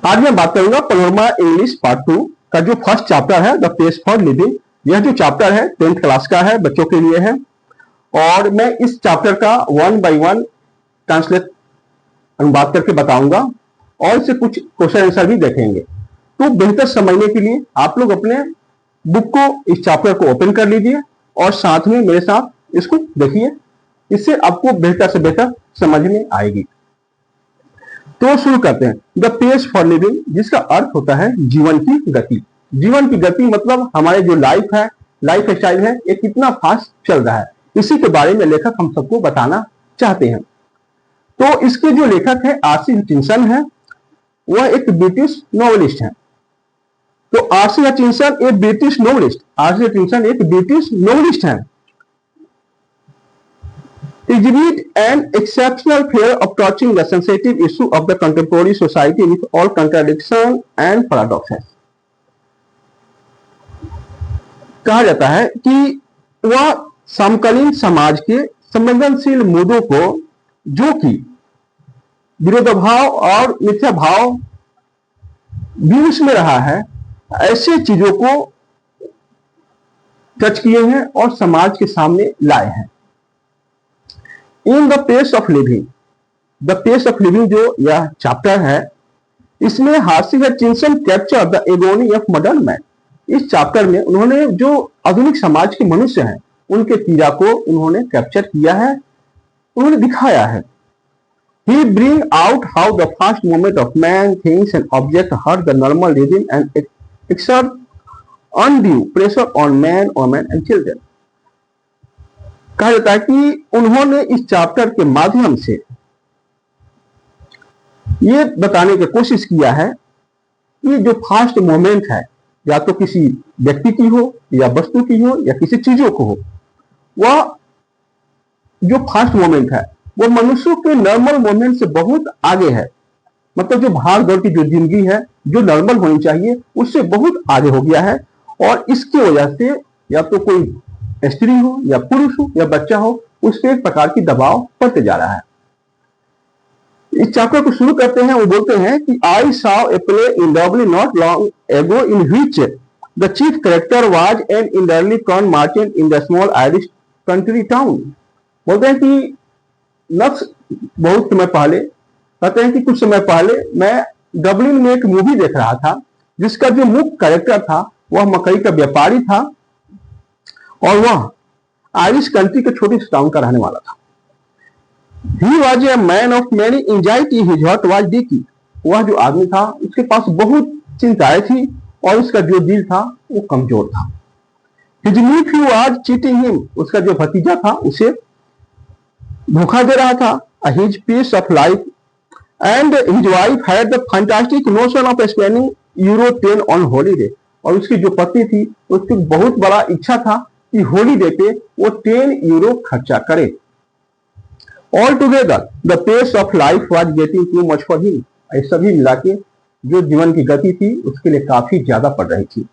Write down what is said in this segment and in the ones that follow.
आज मैं बात करूंगा पैनोरमा इंग्लिश पार्ट 2 का जो फर्स्ट चैप्टर है द पेज फॉर लिविंग। यह जो चैप्टर है 10th क्लास का है, बच्चों के लिए है और मैं इस चैप्टर का 1 by 1 ट्रांसलेट अनुवाद करके बताऊंगा और इससे कुछ क्वेश्चन आंसर भी देखेंगे। तो बेहतर समझने के लिए आप लोग अपने बुक को इस चैप्टर को ओपन कर लीजिए और साथ में मेरे साथ इसको देखिए, इससे आपको बेहतर से बेहतर समझ में आएगी। तो शुरू करते हैं। द पेस फॉर लिविंग, जिसका अर्थ होता है जीवन की गति। जीवन की गति मतलब हमारे जो लाइफ है, लाइफ स्टाइल है, ये कितना फास्ट चल रहा है, इसी के बारे में लेखक हम सबको बताना चाहते हैं। तो इसके जो लेखक है आर.सी. हचिंसन है, वह एक ब्रिटिश नॉवेलिस्ट है। तो आर.सी. हचिंसन एक ब्रिटिश नॉवेलिस्ट, आर.सी. हचिंसन एक ब्रिटिश नॉवेलिस्ट है। Exhibit an exceptional flair of touching the sensitive issue of the contemporary society with all contradiction and paradoxes। कहा जाता है कि वह समकालीन समाज के संवेदनशील मुद्दों को, जो कि विरोधाभाव और मिथ्या भाव भी उसमें रहा है, ऐसे चीजों को टच किए हैं और समाज के सामने लाए हैं। In the pace of living, the pace of living जो यह चैप्टर है, इसमें R C. Hutchinson capture the agony of modern man. इस चैप्टर में उन्होंने जो आधुनिक समाज के मनुष्य हैं, उनके पीड़ा को उन्होंने कैप्चर किया है, उन्होंने दिखाया है। He bring out how the first moment of man, things and object hurt the normal rhythm and exert undue pressure on man, woman and children। कहा जाता है कि उन्होंने इस चैप्टर के माध्यम से ये बताने की कोशिश किया है कि जो फास्ट मोमेंट है, या तो किसी व्यक्ति की हो या वस्तु की हो या किसी चीजों को हो, वह जो फास्ट मोमेंट है वो मनुष्यों के नॉर्मल मोमेंट से बहुत आगे है। मतलब जो भाग दौड़ की जो जिंदगी है, जो नॉर्मल होनी चाहिए, उससे बहुत आगे हो गया है। और इसकी वजह से या तो कोई स्त्री हो या पुरुष हो या बच्चा हो, उस पर एक प्रकार की दबाव पड़ते जा रहा है। इस चैप्टर को शुरू करते हैं, वो बोलते हैं कि I saw a play in Dublin not long ago in which the chief character was an elderly corn merchant in the small Irish country town. बोलते हैं कि बहुत समय पहले, कहते हैं कि कुछ समय पहले मैं डबलिन में एक मूवी देख रहा था, जिसका जो मुख्य कैरेक्टर था वह मकई का व्यापारी था और वह आयरिश कंट्री के छोटे टाउन का रहने वाला था। He was a man of many anxiety, his heart was dicky। वह जो आदमी था उसके पास बहुत चिंताएं थी और उसका जो दिल था वो कमजोर था। His nephew was cheating him, उसका जो भतीजा था उसे धोखा दे रहा था। His piece of life and his wife had the fantastic notion of spending €10 on holiday। और उसकी जो पत्नी थी उसकी बहुत बड़ा इच्छा था कि हॉलीडे पे वो €10 खर्चा करे। All together the pace of life was getting too much for him. ये सभी मिला के जो जीवन की गति थी उसके लिए काफी ज्यादा पड़ रही थी।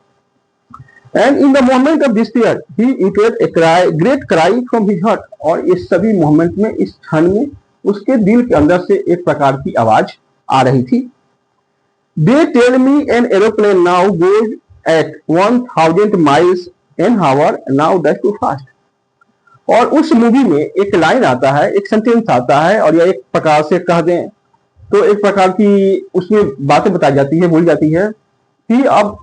And in the moment of despair he uttered a great cry from his heart. और इस सभी मोमेंट में, इस क्षण में उसके दिल के अंदर से एक प्रकार की आवाज आ रही थी। They tell me an aeroplane now goes at 1000 miles an hour, now that's too fast। और उस मूवी में एक लाइन आता है, एक सेंटेंस आता है, और यह एक प्रकार से कह दें तो एक प्रकार की उसमें बातें बताई जाती है, बोली जाती है कि अब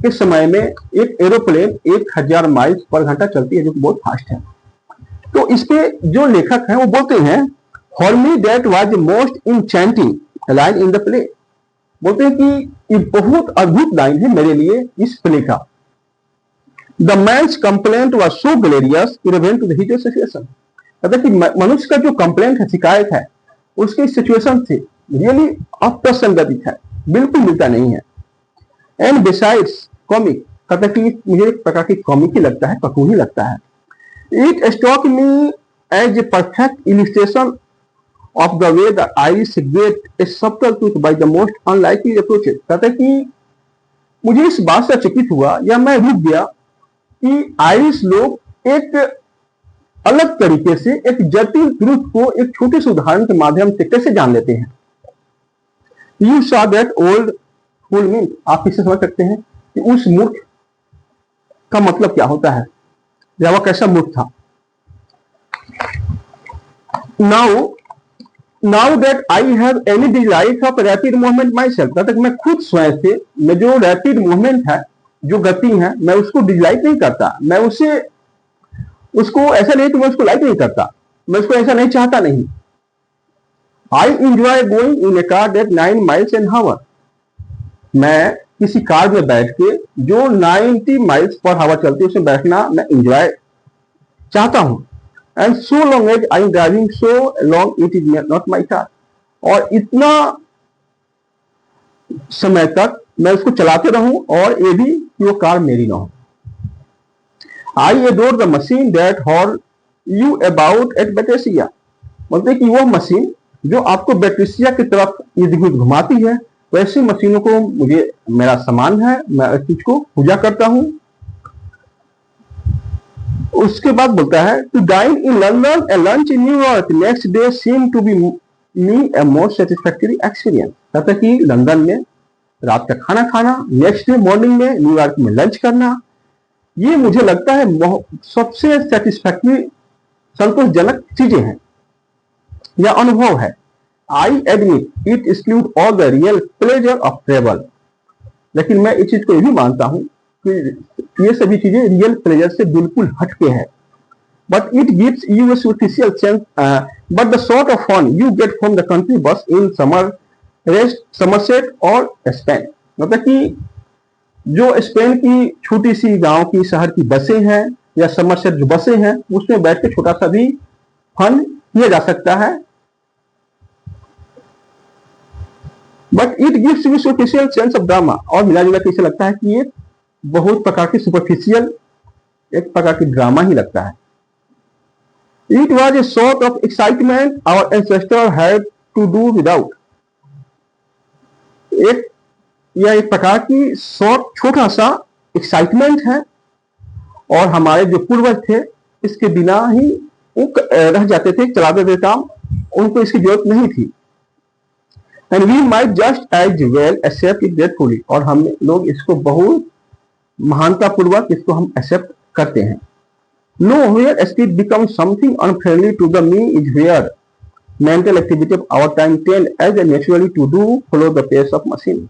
इस समय में एक एरोप्लेन 1000 माइल्स पर घंटा चलती है, जो कि बहुत फास्ट है। तो इस पे जो लेखक हैं वो बोलते हैं, for me that was most enchanting line in the play. बोलते हैं कि ये बहुत अद्भुत लाइन है मेरे लिए इस प्ले का। The man's complaint was so hilarious irrelevant to the heated situation। कहते हैं कि मनुष्य का जो कंप्लेंट है, शिकायत है, उसके सिचुएशन से रियली अप्रसंगत है, बिल्कुल मिलता नहीं है। एंड बिसाइड्स कॉमिक, कहते हैं कि मुझे एक प्रकार की कॉमिक ही लगता है, कटू ही लगता है। It struck me as a perfect illustration of the way the Irish get a subtle truth by the most unlikely approaches. कहते हैं कि मुझे इस बात से चकित हुआ या मैं रुक गया कि आयरिश लोग एक अलग तरीके से एक जटिल ट्रुथ को एक छोटे से उदाहरण के माध्यम से कैसे जान लेते हैं। You saw that old fool mean, आप इससे समझ सकते हैं कि उस मूर्ख का मतलब क्या होता है या वह कैसा मूर्ख था। Now that I have any Dzire of rapid movement my self, तब तक मैं खुद स्वयं से, मैं जो रैपिड मूवमेंट है, जो गति है, मैं उसको डिजाइट नहीं करता, मैं उसको ऐसा नहीं कि मैं उसको लाइक नहीं करता, मैं उसको ऐसा नहीं चाहता नहीं। I enjoy going in A car that 9 miles an hour, मैं किसी कार में बैठ के जो 90 miles per hour चलती है उसमें बैठना मैं इंजॉय चाहता हूं। And so long as I am driving so long it is not my car, और इतना समय तक मैं उसको चलाते रहूं और ये भी कि वो कार मेरी ना हो। I adore the machine that haul you about at Battersea, मतलब कि वो मशीन जो आपको बेटेसिया की तरफ इर्द गिर्द घुमाती है, वैसी मशीनों को मुझे मेरा सम्मान है, मैं इस चीज को पूजा करता हूं। उसके बाद बोलता है to dine in London and lunch in New York next day seem to be me a most satisfactory experience, तथा कि लंदन में रात का खाना खाना, नेक्स्ट डे मॉर्निंग में न्यूयॉर्क में लंच करना, ये मुझे लगता है सबसे सेटिस्फैक्टरी, संतोषजनक चीजें हैं या अनुभव है। I admit it exclude all the real pleasure of travel, लेकिन मैं इस चीज को ये भी मानता हूं कि ये सभी चीजें रियल प्लेजर से बिल्कुल हटके हैं। But it gives you a superficial sense, but the sort of fun you get from the country bus in Somerset और स्पेन, मतलब कि जो स्पेन की छोटी सी गांव की शहर की बसें हैं या समरसेट जो बसें हैं, उसमें बैठ के छोटा सा भी फन किया जा सकता है। But it gives you superficial sense of drama, और मिला जुला के इसे लगता है कि ये बहुत प्रकार की सुपरफिशियल, एक प्रकार की ड्रामा ही लगता है। It was a sort of excitement our ancestor had to do without, यह एक प्रकार की छोटा सा एक्साइटमेंट है, और हमारे जो पूर्वज थे इसके बिना ही वो रह जाते थे, चलाते थे काम, उनको इसकी जरूरत नहीं थी। And we might just as well accept it gratefully, और हम लोग इसको बहुत महानता पूर्वक इसको हम एक्सेप्ट करते हैं। Nowhere speed become something unfriendly to the me is where mental activity of our time tend as a naturally to do follow the pace of machine,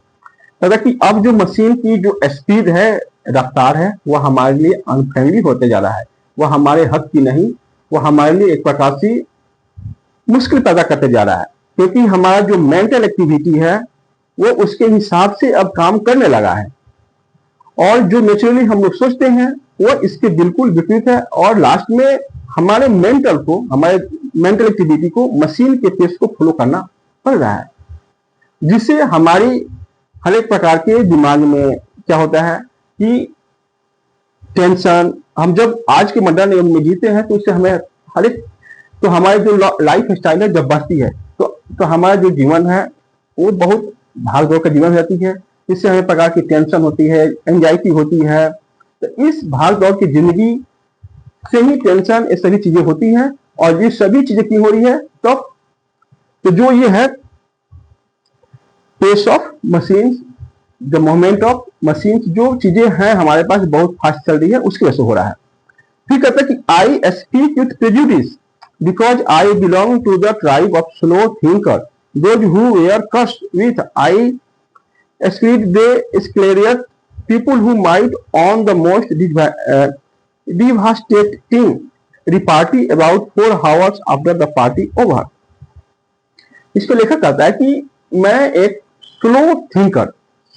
मतलब कि अब जो मशीन की जो स्पीड है, रफ्तार है, वह हमारे लिए अनफ्रेंडली होते जा रहा है, वह हमारे हक की नहीं, वह हमारे लिए एक प्रकार से मुश्किल पैदा करते जा रहा है, क्योंकि हमारा जो मेंटल एक्टिविटी है वो उसके हिसाब से अब काम करने लगा है, और जो नेचुरली हम लोग सोचते हैं वो इसके बिल्कुल विपरीत है, और लास्ट में हमारे मेंटल एक्टिविटी को मशीन के पेस को फॉलो करना पड़ रहा है, जिससे हमारी हर एक प्रकार के दिमाग में क्या होता है कि टेंशन, हम जब आज के मॉडर्न युग में जीते हैं तो उससे हमें हर एक, तो हमारी जो लाइफ स्टाइल है जब बढ़ती है तो हमारा जो जीवन है वो बहुत भाग दौड़ का जीवन हो जाती है, इससे हमें प्रकार की टेंशन होती है, एंजाइटी होती है। तो इस भाग दौड़ की जिंदगी से ही टेंशन, ये सभी चीजें होती हैं, और ये सभी चीजें क्यों हो रही है, तो जो ये है pace of machine, the movement of machine, जो चीजें हैं हमारे पास बहुत फास्ट चल रही है, उसकी वजह से हो रहा है। फिर कहता है कि I speak with prejudice because I belong to the tribe of slow thinker, those who were cursed with I speed they स्क्लेरियस people who might on the most devastating repartee about 4 hours after the party over। इसको लेखक कहता है कि मैं एक slow thinker,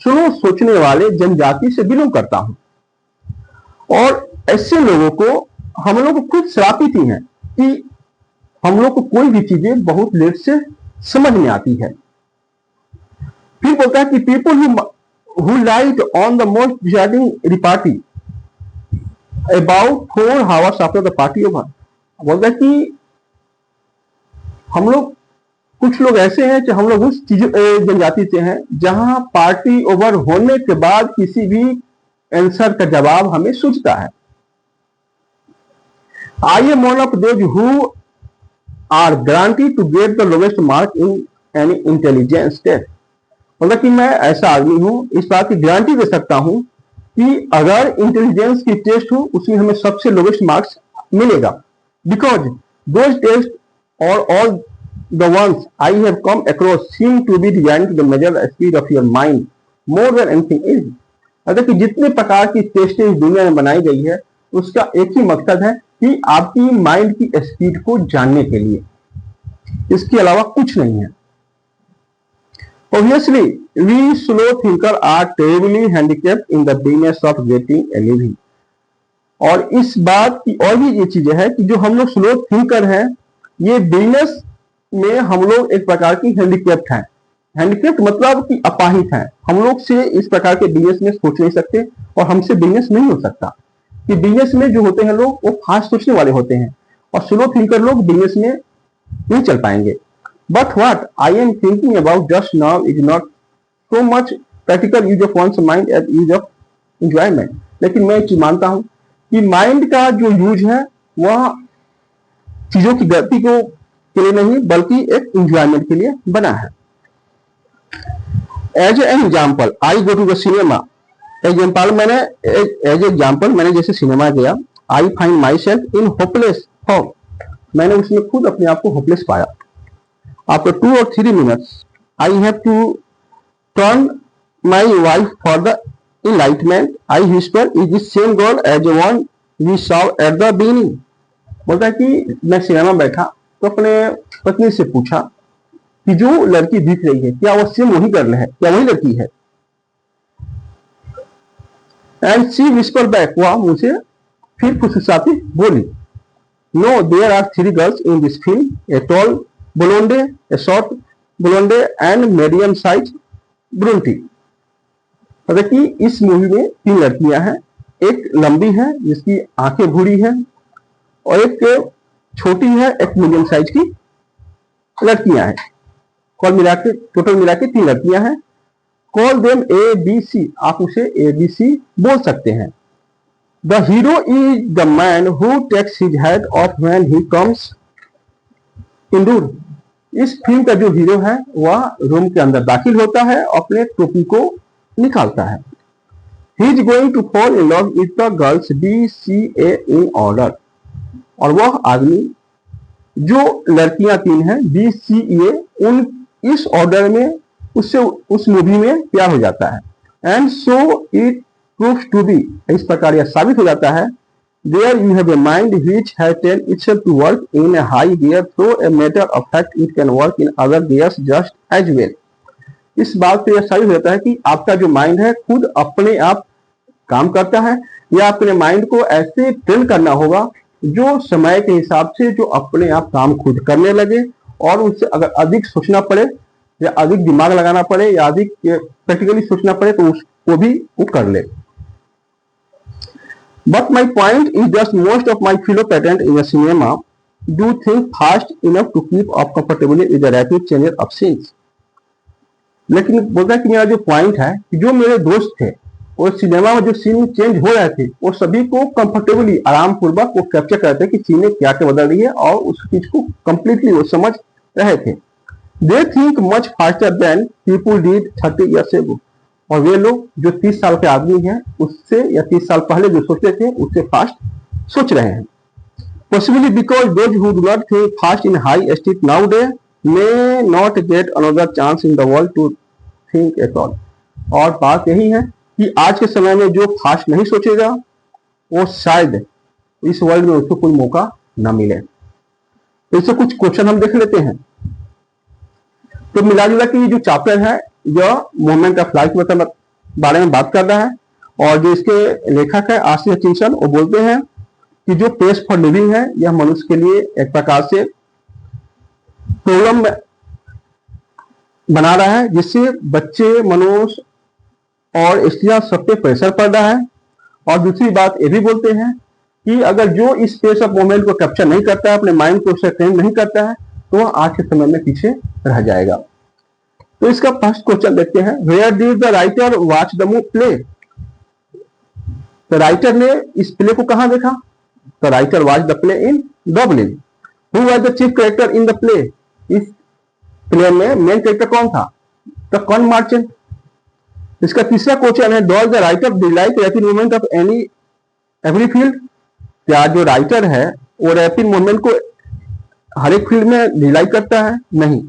slow सोचने वाले जनजाति से बिलोंग करता हूं, और ऐसे लोगों को हम लोग खुद श्रापित ही हैं कि हम लोग को कोई भी चीजें बहुत लेट से समझ में आती है। फिर बोलता है कि people who lied on the most deciding repartee about 4 hours after the party over, बोलता है कि हम लोग, कुछ लोग ऐसे हैं कि हम लोग उस जनजाति से हैं जहां पार्टी ओवर होने के बाद किसी भी आंसर का जवाब हमें सूझता है। I am one of those who are granted to get the lowest mark in any intelligence test, मतलब कि मैं ऐसा आदमी हूं, इस बात की गारंटी दे सकता हूं कि अगर इंटेलिजेंस की टेस्ट हो उसमें हमें सबसे लोवेस्ट मार्क्स मिलेगा, बिकॉज दोज टेस्ट और all the ones I have come across seem to be designed to measure the speed of your mind more than anything else। अगर कि जितने प्रकार की टेस्टें इस दुनिया में बनाई गई है उसका एक ही मकसद है कि आपकी माइंड की स्पीड को जानने के लिए, इसके अलावा कुछ नहीं है। Obviously, we slow thinker are terribly handicapped in the business of getting a living। और इस बात की और भी ये चीजें है कि जो हम लोग स्लो थिंकर हैं, ये बिजनेस में हम लोग एक प्रकार की हैंडीकैप्ट हैं। हैंडीकैप्ट मतलब कि अपाहिज हैं, हम लोग से इस प्रकार के बिजनेस में सोच नहीं सकते और हमसे बिजनेस नहीं हो सकता। कि बिजनेस में जो होते हैं लोग वो फास्ट सोचने वाले होते हैं और स्लो थिंकर लोग बिजनेस में नहीं चल पाएंगे। But what I am thinking about just now is not so much practical use of one's mind as use of enjoyment। लेकिन मैं एक चीज मानता हूं कि माइंड का जो यूज है वह चीजों की गति को के लिए नहीं बल्कि एक इंजॉयमेंट के लिए बना है। As an example I go to the cinema. As example मैंने जैसे सिनेमा गया, I find myself in hopeless form. मैंने उसमें खुद अपने आप को होपलेस पाया। After 2 or 3 minutes, I have to turn my wife for the enlightenment। I whisper, is this same girl as the one we saw at the beginning। बोलता है कि मैं सिनेमा बैठा तो अपने पत्नी से पूछा कि जो लड़की दिख रही है क्या वो सेम वही गर्ल है, क्या वही लड़की है। एंड शी विस्पर बैक, वह मुझे फिर फुसफुसाती बोली, no there are 3 girls in this film, a tall blonde, a short blonde and medium size brunette. मतलब कि इस मूवी में 3 लड़कियां हैं, एक लंबी है जिसकी आंखें भूरी है और एक छोटी है, एक मीडियम साइज की लड़कियां हैं। कॉल मिला के टोटल मिला के 3 लड़कियां हैं। Call them A B C, आप उसे ए बी सी बोल सकते हैं। The hero is the man who takes his head off when he comes indoor. इस फिल्म का जो हीरो है वह रूम के अंदर दाखिल होता है, अपने टोपी को निकालता है। He is going to fall in love with the girls B C A in order. और वह आदमी जो लड़कियां 3 हैं बी सी ए, उन इस ऑर्डर में उससे उस मूवी में प्यार हो जाता है। And so it proves to be, इस प्रकार यह साबित हो जाता है, there you have a mind which has turned itself to work in a high gear, through a matter of fact it can work in other gears just as well। इस बात से यह साबित होता है कि आपका जो माइंड है खुद अपने आप काम करता है, या अपने माइंड को ऐसे ट्रेन करना होगा जो समय के हिसाब से जो अपने आप काम खुद करने लगे, और उससे अगर अधिक सोचना पड़े या अधिक दिमाग लगाना पड़े या अधिक प्रैक्टिकली सोचना पड़े तो उसको भी वो कर ले। But my point is just most of my fellow patrons in the cinema do think fast enough to keep up comfortably with the rapid changes of scenes। लेकिन बोलता है कि मेरा जो पॉइंट है कि जो मेरे दोस्त थे और सिनेमा में जो सीन चेंज हो रहे थे वो सभी को कंफर्टेबली आराम पूर्वक वो कैप्चर करते कि सीन में क्या क्या बदल रही है और उस चीज को कंप्लीटली वो समझ रहे थे। They think much faster than people did 30 years ago। और वे लोग जो 30 साल के आदमी हैं उससे या 30 साल पहले जो सोचते थे उससे फास्ट सोच रहे हैं। Possibly because those who do not think fast in high state nowadays may not get another chance in the world to think at all। और बात यही है कि आज के समय में जो फास्ट नहीं सोचेगा वो शायद इस वर्ल्ड में उसको कोई मौका ना मिले। इससे कुछ क्वेश्चन हम देख लेते हैं। तो मिला जुला कि जो चैप्टर है जो मूवमेंट ऑफ लाइफ मतलब बारे में बात कर रहा है, और जो इसके लेखक है आशी हचिंसन, वो बोलते हैं कि जो पेस फॉर लिविंग है यह मनुष्य के लिए एक प्रकार से प्रॉब्लम बना रहा है, जिससे बच्चे, मनुष्य और स्त्रियां सब पे प्रेशर पड़ रहा है। और दूसरी बात ये भी बोलते हैं कि अगर जो इस पेस ऑफ मोमेंट को कैप्चर नहीं करता है, अपने माइंड को उससे ट्रेन नहीं करता है, तो वह आज के समय में पीछे रह जाएगा। तो इसका फर्स्ट क्वेश्चन देखते हैं, where did the writer watch the play. तो राइटर ने इस प्ले को कहां देखा? The writer watch the play in Dublin. Who was the chief character in the play. इस प्ले में मेन कैरेक्टर कौन था? The corn merchant. इसका तीसरा क्वेश्चन है, does the writer dislike rapid movement of every field. क्या जो writer है वो रैपिड मूवमेंट को हर एक फील्ड में डिलाइक करता है? नहीं,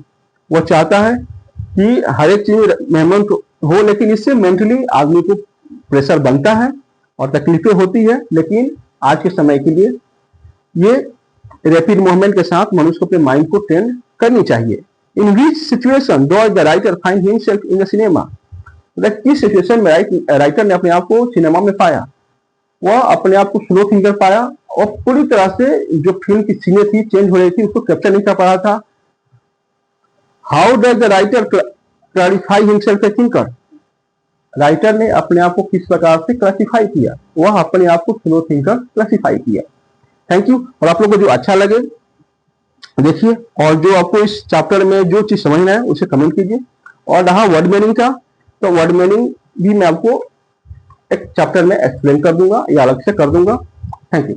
वो चाहता है कि हर एक चीज मूवमेंट हो, लेकिन इससे मेंटली आदमी को प्रेशर बनता है और तकलीफें होती है। लेकिन आज के समय के लिए ये रैपिड मूवमेंट के साथ मनुष्य को अपने माइंड को ट्रेन करनी चाहिए। In which situation does the writer find himself in the cinema. मतलब किस सिचुएशन में राइटर ने अपने आप को सिनेमा में पाया? वह अपने आप को स्लो थिंकर पाया और पूरी तरह से जो फिल्म की सीनें थी चेंज हो रही थी उसको कैप्चर नहीं कर पा रहा था। How does the writer clarify himself A thinker. Writer ने अपने आप को किस प्रकार से क्लासिफाई किया? वह अपने आप को स्लो थिंकर क्लासिफाई किया। Thank you. और आप लोग को जो अच्छा लगे देखिए, और जो आपको इस चैप्टर में जो चीज समझना है उसे कमेंट कीजिए। और रहा वर्ड मीनिंग का, तो वर्ड मीनिंग भी मैं आपको एक चैप्टर में एक्सप्लेन कर दूंगा या अलग से कर दूंगा। Thank you.